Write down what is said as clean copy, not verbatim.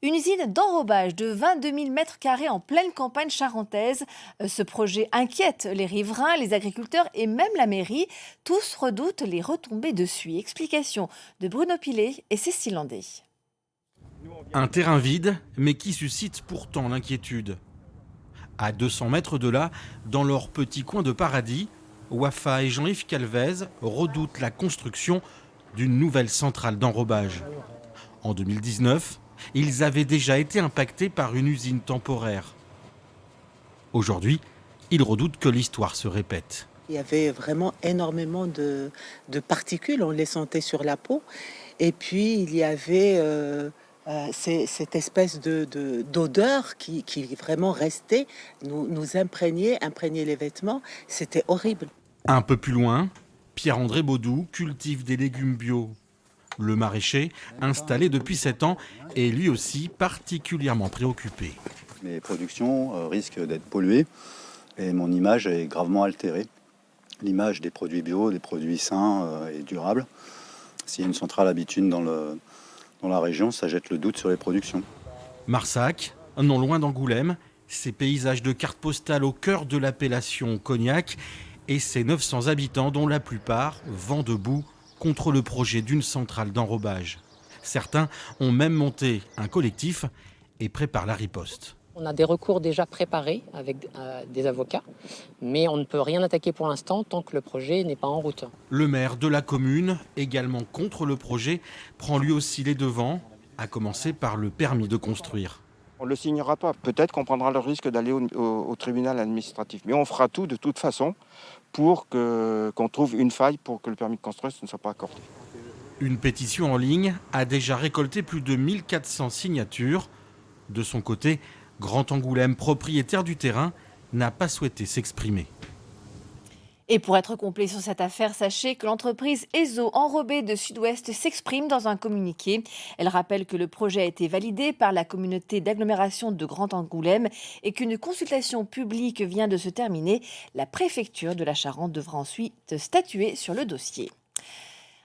Une usine d'enrobage de 22 000 mètres carrés en pleine campagne charentaise. Ce projet inquiète les riverains, les agriculteurs et même la mairie. Tous redoutent les retombées de suie. Explication de Bruno Pilet et Cécile Landé. Un terrain vide, mais qui suscite pourtant l'inquiétude. À 200 mètres de là, dans leur petit coin de paradis, Wafa et Jean-Yves Calvez redoutent la construction d'une nouvelle centrale d'enrobage. En 2019, ils avaient déjà été impactés par une usine temporaire. Aujourd'hui, ils redoutent que l'histoire se répète. Il y avait vraiment énormément de particules, on les sentait sur la peau. Et puis, il y avait cette espèce d'odeur qui vraiment restait, nous imprégnait les vêtements. C'était horrible. Un peu plus loin, Pierre-André Baudou cultive des légumes bio. Le maraîcher, installé depuis 7 ans, est lui aussi particulièrement préoccupé. Mes productions risquent d'être polluées et mon image est gravement altérée. L'image des produits bio, des produits sains et durables. S'il y a une centrale à bitume dans la région, ça jette le doute sur les productions. Marsac, non loin d'Angoulême, ses paysages de cartes postales au cœur de l'appellation Cognac et ses 900 habitants dont la plupart vent debout contre le projet d'une centrale d'enrobage. Certains ont même monté un collectif et préparent la riposte. On a des recours déjà préparés avec des avocats, mais on ne peut rien attaquer pour l'instant tant que le projet n'est pas en route. Le maire de la commune, également contre le projet, prend lui aussi les devants, à commencer par le permis de construire. On ne le signera pas. Peut-être qu'on prendra le risque d'aller au tribunal administratif. Mais on fera tout de toute façon pour qu'on trouve une faille pour que le permis de construire ne soit pas accordé. Une pétition en ligne a déjà récolté plus de 1400 signatures. De son côté, Grand Angoulême, propriétaire du terrain, n'a pas souhaité s'exprimer. Et pour être complet sur cette affaire, sachez que l'entreprise ESO Enrobé de Sud-Ouest s'exprime dans un communiqué. Elle rappelle que le projet a été validé par la communauté d'agglomération de Grand Angoulême et qu'une consultation publique vient de se terminer. La préfecture de la Charente devra ensuite statuer sur le dossier.